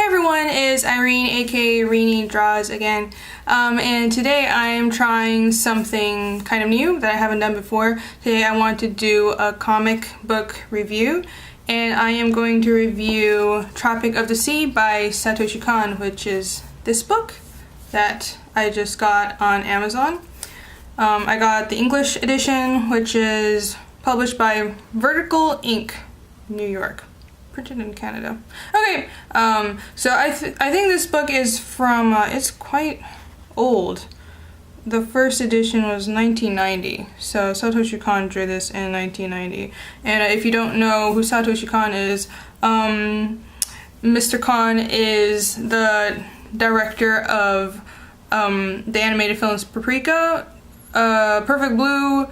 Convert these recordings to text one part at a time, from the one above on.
everyone, it's Irene, aka Reenie Draws again, and today I am trying something kind of new that I haven't done before. Today I want to do a comic book review, and I am going to review Tropic of the Sea by Satoshi Kon, which is this book that I just got on Amazon. I got the English edition, which is published by Vertical Ink, New York. Printed in Canada. Okay, so I think this book is from, it's quite old. The first edition was 1990, so Satoshi Kon drew this in 1990. And if you don't know who Satoshi Kon is, Mr. Kon is the director of the animated films Paprika, Perfect Blue,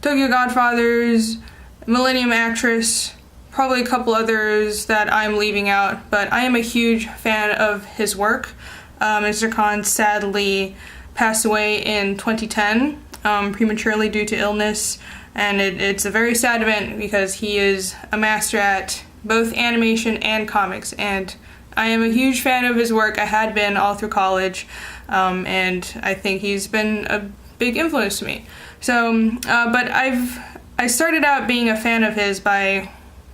Tokyo Godfathers, Millennium Actress, probably a couple others that I'm leaving out, but I am a huge fan of his work. Mr. Kon sadly passed away in 2010 prematurely due to illness, and it's a very sad event because he is a master at both animation and comics, and I am a huge fan of his work. I had been all through college, and I think he's been a big influence to me. So, but I started out being a fan of his by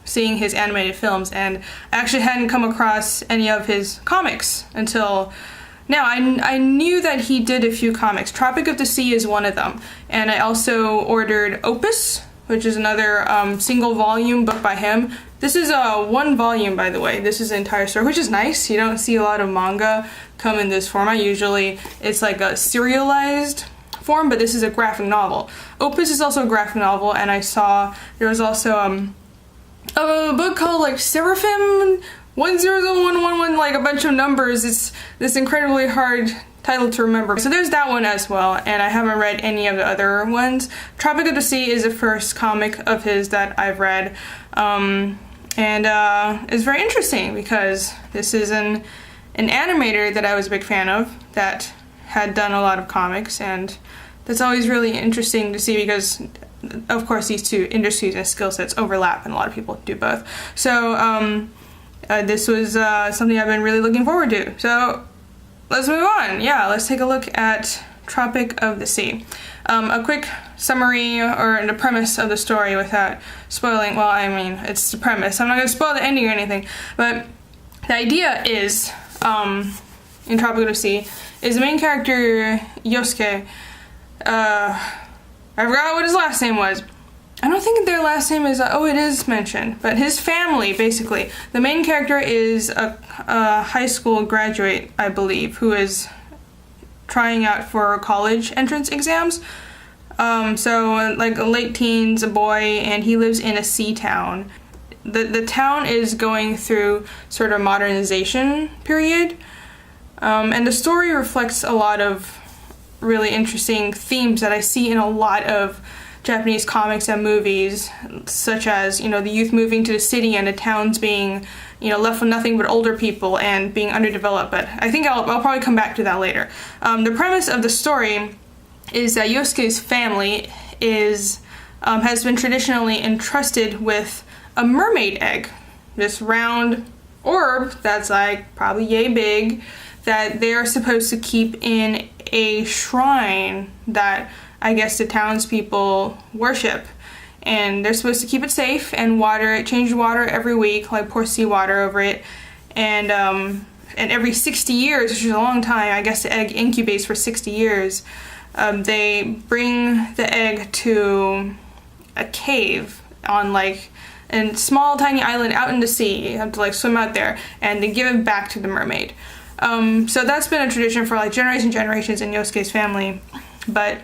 seeing his animated films, and I actually hadn't come across any of his comics until now. I knew that he did a few comics. Tropic of the Sea is one of them, and I also ordered Opus, which is another single volume book by him. This is one volume, by the way. This is the entire story, which is nice. You don't see a lot of manga come in this format. Usually it's like a serialized form, but this is a graphic novel. Opus is also a graphic novel, and I saw there was also a book called like Seraphim 1001111, like a bunch of numbers. It's this incredibly hard title to remember. So there's that one as well, and I haven't read any of the other ones. Tropic of the Sea is the first comic of his that I've read, and it's very interesting because this is an animator that I was a big fan of that had done a lot of comics, and that's always really interesting to see because of course these two industries and skill sets overlap, and a lot of people do both. So this was something I've been really looking forward to. So let's move on. Yeah, let's take a look at Tropic of the Sea. A quick summary or the premise of the story without spoiling. Well, I mean, it's the premise. I'm not going to spoil the ending or anything, but the idea is, in Tropic of the Sea, is the main character, Yosuke. I forgot what his last name was. I don't think their last name is, oh, it is mentioned, but his family, basically. The main character is a high school graduate, I believe, who is trying out for college entrance exams. So, like, late teens, a boy, and he lives in a sea town. The town is going through sort of modernization period, and the story reflects a lot of really interesting themes that I see in a lot of Japanese comics and movies, such as, you know, the youth moving to the city and the towns being, you know, left with nothing but older people and being underdeveloped. But I think I'll probably come back to that later. The premise of the story is that Yosuke's family has been traditionally entrusted with a mermaid egg, this round orb that's like probably yay big, that they are supposed to keep in a shrine that I guess the townspeople worship, and they're supposed to keep it safe and water it, change the water every week, like pour seawater over it, and every 60 years, which is a long time, I guess the egg incubates for 60 years, they bring the egg to a cave on like a small tiny island out in the sea. You have to like swim out there, and they give it back to the mermaid. So that's been a tradition for like generations in Yosuke's family, but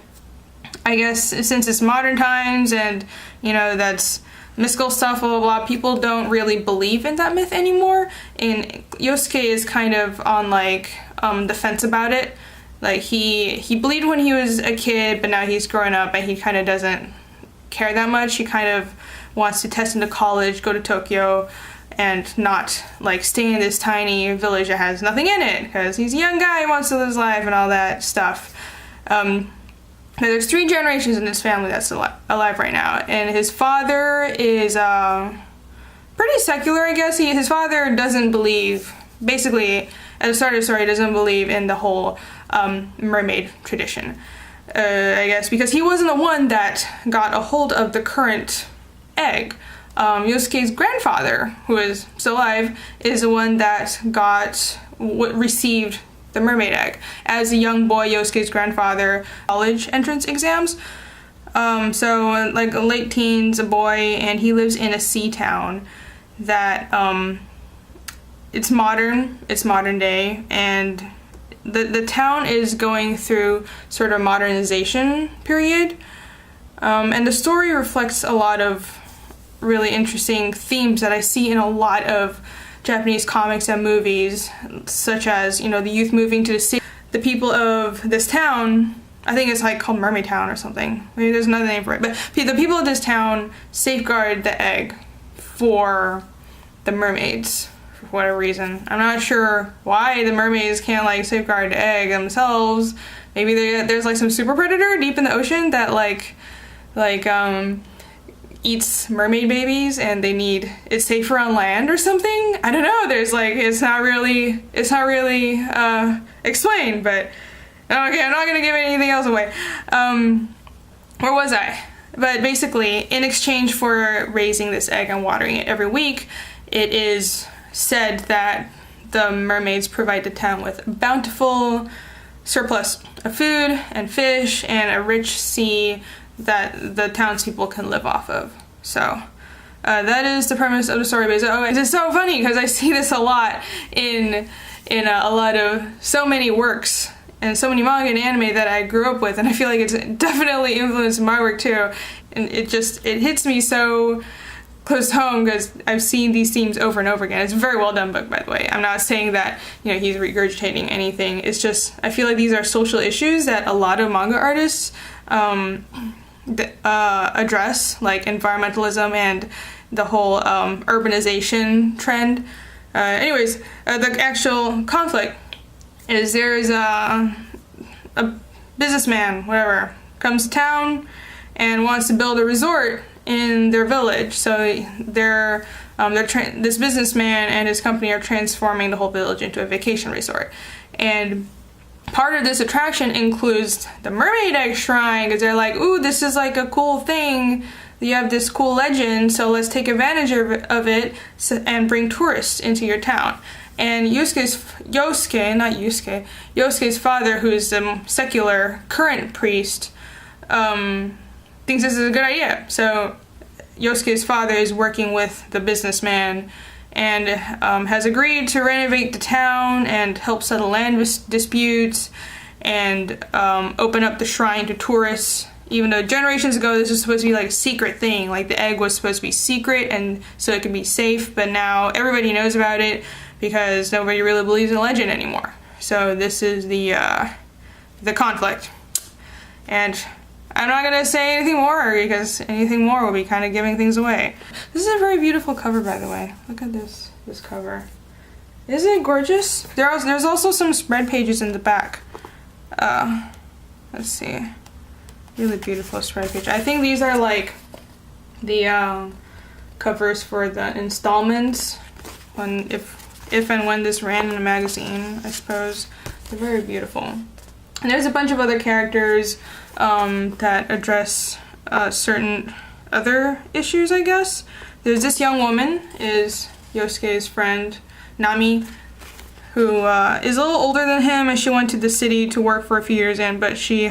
I guess since it's modern times and, you know, that's mystical stuff, blah, blah, blah, people don't really believe in that myth anymore, and Yosuke is kind of on like the fence about it. Like he believed when he was a kid, but now he's grown up and he kind of doesn't care that much. He kind of wants to test into college, go to Tokyo, and not like stay in this tiny village that has nothing in it, because he's a young guy, wants to live his life and all that stuff. Now, there's 3 generations in this family that's alive right now, and his father is pretty secular, I guess. His father doesn't believe basically, at the start of the story, doesn't believe in the whole mermaid tradition. I guess because he wasn't the one that got a hold of the current egg. Yosuke's grandfather, who is still alive, is the one that received the mermaid egg. As a young boy, Yosuke's grandfather college entrance exams. So like late teens, a boy, and he lives in a sea town that it's modern day, and the town is going through sort of modernization period, and the story reflects a lot of really interesting themes that I see in a lot of Japanese comics and movies, such as, the youth moving to the city. The people of this town, I think it's like called Mermaid Town or something. Maybe there's another name for it. But the people of this town safeguard the egg for the mermaids for whatever reason. I'm not sure why the mermaids can't like safeguard the egg themselves. Maybe there's like some super predator deep in the ocean that like eats mermaid babies and it's safer on land or something. I don't know. There's like it's not really explained, but okay, I'm not gonna give anything else away. Where was I? But basically, in exchange for raising this egg and watering it every week, it is said that the mermaids provide the town with a bountiful surplus of food and fish and a rich sea that the townspeople can live off of. So that is the premise of the story. It's so funny because I see this a lot in a lot of so many works and so many manga and anime that I grew up with, and I feel like it's definitely influenced my work too. And it hits me so close to home because I've seen these themes over and over again. It's a very well done book, by the way. I'm not saying that he's regurgitating anything. It's just I feel like these are social issues that a lot of manga artists address, like environmentalism and the whole urbanization trend. Anyways, the actual conflict is there's a businessman, whatever, comes to town and wants to build a resort in their village. So this businessman and his company are transforming the whole village into a vacation resort. And part of this attraction includes the mermaid egg shrine, because they're like, ooh, this is like a cool thing. You have this cool legend, so let's take advantage of it and bring tourists into your town. And Yosuke's father, who's the secular current priest, thinks this is a good idea. So Yosuke's father is working with the businessman and has agreed to renovate the town and help settle land disputes and open up the shrine to tourists. Even though generations ago this was supposed to be like a secret thing, like the egg was supposed to be secret and so it could be safe, but now everybody knows about it because nobody really believes in the legend anymore. So this is the conflict. And I'm not gonna say anything more because anything more will be kind of giving things away. This is a very beautiful cover, by the way. Look at this cover. Isn't it gorgeous? There's also some spread pages in the back. Let's see. Really beautiful spread page. I think these are like the covers for the installments if and when this ran in a magazine, I suppose. They're very beautiful. And there's a bunch of other characters that address certain other issues, I guess. There's this young woman, is Yosuke's friend, Nami, who is a little older than him, and she went to the city to work for a few years but she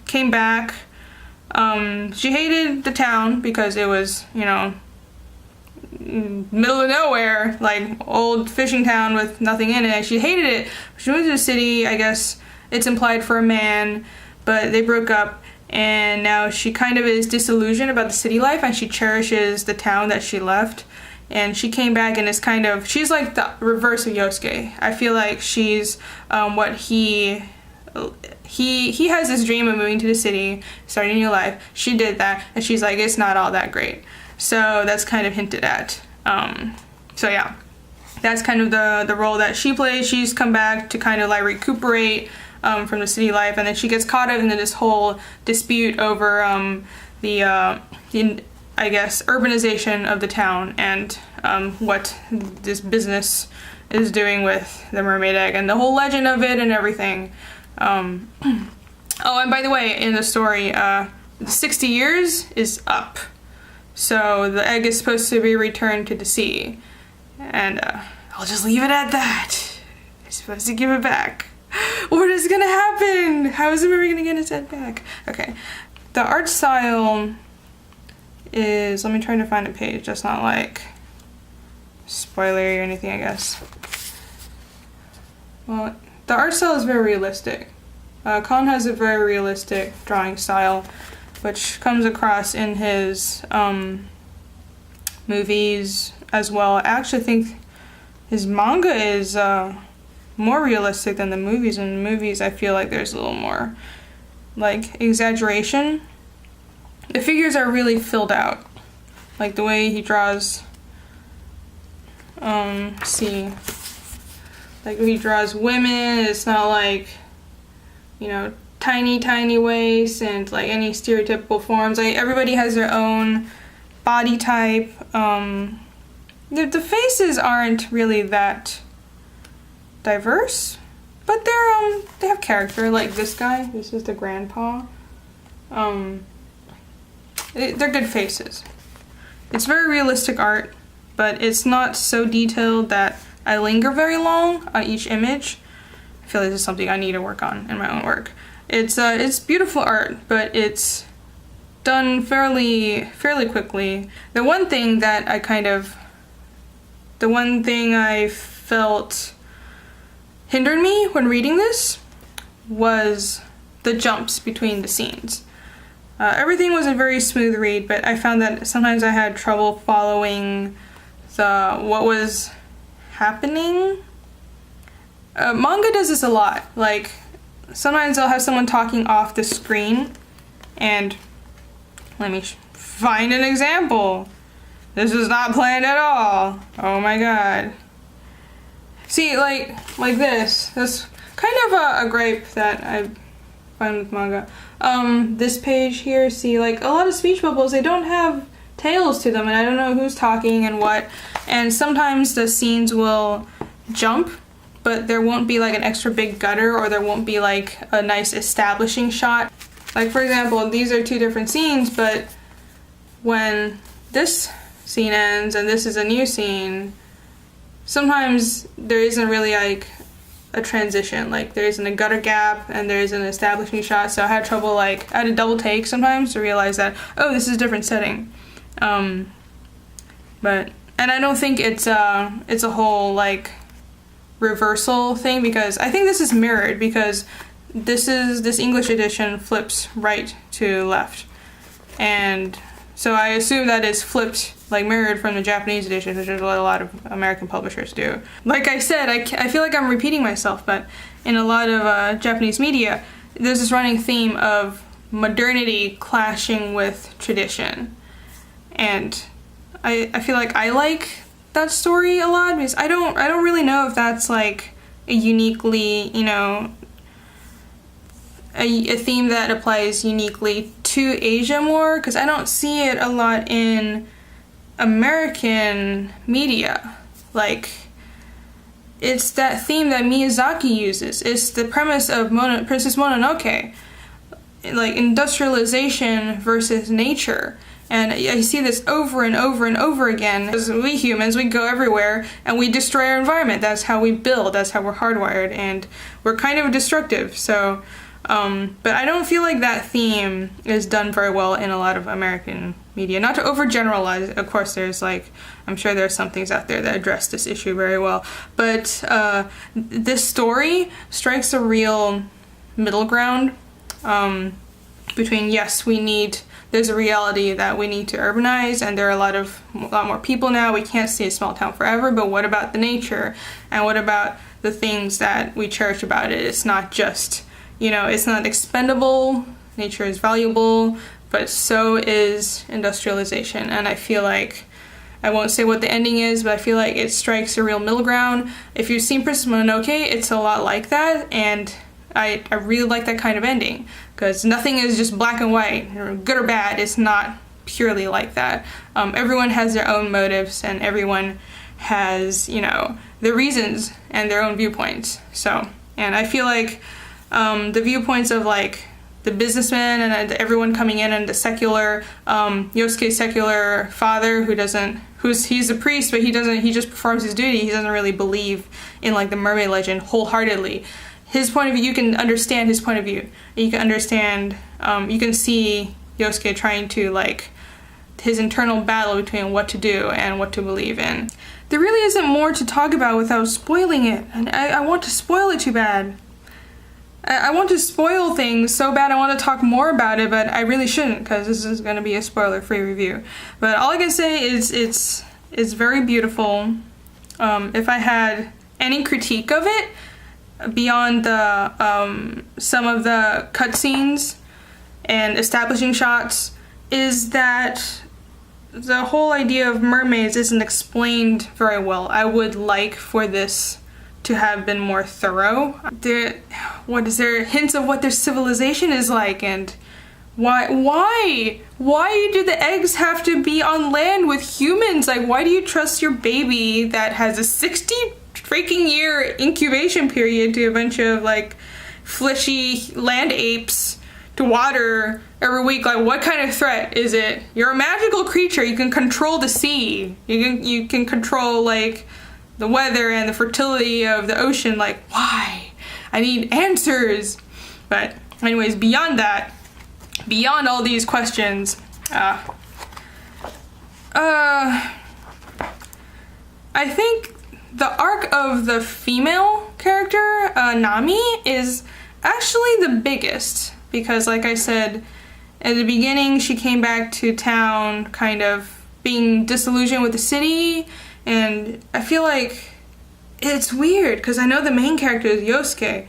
came back. She hated the town because it was, middle of nowhere, like old fishing town with nothing in it. She hated it. She moved to the city, I guess it's implied for a man, but they broke up, and now she kind of is disillusioned about the city life and she cherishes the town that she left. And she came back and is she's like the reverse of Yosuke. I feel like she's what he has this dream of moving to the city, starting a new life. She did that, and she's like, it's not all that great. So that's kind of hinted at. So yeah, that's kind of the role that she plays. She's come back to kind of like recuperate from the city life, and then she gets caught up into this whole dispute over the I guess urbanization of the town and what this business is doing with the mermaid egg and the whole legend of it and everything. Oh, and by the way, in the story, 60 years is up. So the egg is supposed to be returned to the sea. And I'll just leave it at that. You're supposed to give it back. What is gonna happen? How is it ever gonna get its head back? Okay. The art style is, let me try to find a page that's not like spoilery or anything, I guess. Well, the art style is very realistic. Kon has a very realistic drawing style, which comes across in his movies as well. I actually think his manga is more realistic than the movies. In the movies, I feel like there's a little more like exaggeration. The figures are really filled out, like the way he draws. See, like when he draws women, it's not like, you know, tiny waist and like any stereotypical forms. Like everybody has their own body type. The faces aren't really that diverse, but they have character. Like this guy, this is the grandpa. They're good faces. It's very realistic art, but it's not so detailed that I linger very long on each image. I feel like this is something I need to work on in my own work. It's beautiful art, but it's done fairly quickly. The one thing I felt hindered me when reading this was the jumps between the scenes. Everything was a very smooth read, but I found that sometimes I had trouble following what was happening. Manga does this a lot. Like, sometimes they'll have someone talking off the screen, and let me find an example. This was not planned at all. Oh my god. See, like this. That's kind of a gripe that I find with manga. This page here, see, like a lot of speech bubbles, they don't have tails to them, and I don't know who's talking and what. And sometimes the scenes will jump, but there won't be like an extra big gutter, or there won't be like a nice establishing shot. Like for example, these are two different scenes, but when this scene ends and this is a new scene, sometimes there isn't really like a transition. Like there isn't a gutter gap and there isn't an establishing shot, so I had trouble, like I had a double take sometimes to realize that, oh, this is a different setting. And I don't think it's a whole like reversal thing, because I think this is mirrored, because this English edition flips right to left, and so I assume that it's flipped, like mirrored from the Japanese edition, which is what a lot of American publishers do. Like I said, I feel like I'm repeating myself, but in a lot of Japanese media, there's this running theme of modernity clashing with tradition, and I feel like I like that story a lot, because I don't really know if that's like a uniquely, you know, a theme that applies uniquely to Asia more, because I don't see it a lot in American media. Like, it's that theme that Miyazaki uses. It's the premise of Princess Mononoke, like industrialization versus nature. And I see this over and over and over again. As we humans, we go everywhere and we destroy our environment. That's how we build, that's how we're hardwired, and we're kind of destructive. So, but I don't feel like that theme is done very well in a lot of American media. Not to overgeneralize, of course there's like, I'm sure there's some things out there that address this issue very well. But this story strikes a real middle ground between, yes, there's a reality that we need to urbanize, and there are a lot more people now. We can't stay a small town forever, but what about the nature? And what about the things that we cherish about it? It's not just, you know, it's not expendable. Nature is valuable, but so is industrialization. And I feel like, I won't say what the ending is, but I feel like it strikes a real middle ground. If you've seen Princess Mononoke, it's a lot like that, and I really like that kind of ending, because nothing is just black and white, or good or bad. It's not purely like that. Everyone has their own motives, and everyone has, you know, their reasons and their own viewpoints. So, and I feel like the viewpoints of like the businessman and everyone coming in, and the secular, Yosuke's secular father he's a priest, but he just performs his duty. He doesn't really believe in like the mermaid legend wholeheartedly. His point of view, you can understand his point of view. You can understand, you can see Yosuke trying to like, his internal battle between what to do and what to believe in. There really isn't more to talk about without spoiling it, and I want to spoil it too bad. I want to spoil things so bad I want to talk more about it, but I really shouldn't, because this is going to be a spoiler-free review. But all I can say is it's very beautiful. If I had any critique of it, beyond the some of the cutscenes and establishing shots, is that the whole idea of mermaids isn't explained very well. I would like for this to have been more thorough. What is there hints of what their civilization is like, and why do the eggs have to be on land with humans? Like, why do you trust your baby that has a 60 freaking year incubation period to a bunch of like fleshy land apes to water every week? Like, what kind of threat is it? You're a magical creature. You can control the sea. You can control like the weather and the fertility of the ocean. Like, why? I need answers. But anyways, beyond that, beyond all these questions, I think the arc of the female character, Nami, is actually the biggest, because like I said, at the beginning she came back to town kind of being disillusioned with the city, and I feel like it's weird because I know the main character is Yosuke,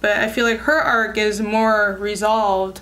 but I feel like her arc is more resolved,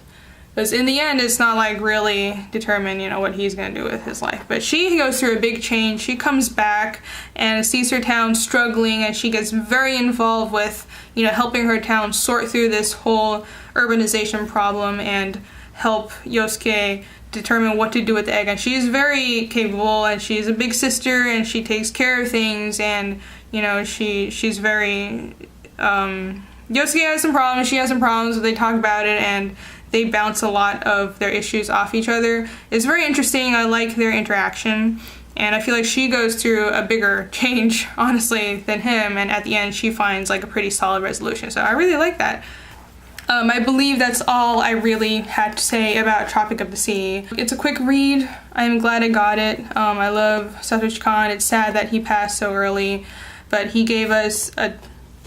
because in the end it's not like really determined, you know, what he's gonna do with his life. But she goes through a big change. She comes back and sees her town struggling, and she gets very involved with, you know, helping her town sort through this whole urbanization problem and help Yosuke determine what to do with the egg. And she's very capable, and she's a big sister, and she takes care of things, and you know, she's very Yosuke has some problems, she has some problems, they talk about it, and they bounce a lot of their issues off each other. It's very interesting. I like their interaction, and I feel like she goes through a bigger change, honestly, than him, and at the end she finds like a pretty solid resolution. So I really like that. I believe that's all I really had to say about Tropic of the Sea. It's a quick read. I'm glad I got it. I love Satoshi Kon. It's sad that he passed so early, but he gave us a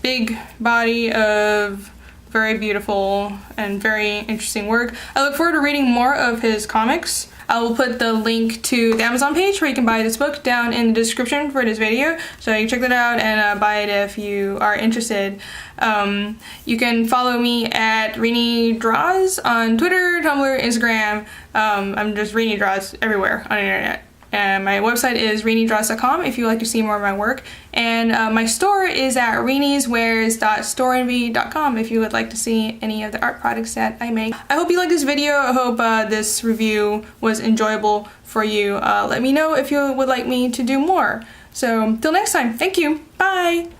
big body of very beautiful and very interesting work. I look forward to reading more of his comics. I will put the link to the Amazon page where you can buy this book down in the description for this video, so you can check that out and buy it if you are interested. You can follow me at Rini Draws on Twitter, Tumblr, Instagram. I'm just Rini Draws everywhere on the internet. And my website is rinidraws.com if you'd like to see more of my work. And my store is at riniswears.storeenvy.com if you would like to see any of the art products that I make. I hope you liked this video. I hope this review was enjoyable for you. Let me know if you would like me to do more. So, till next time, thank you. Bye!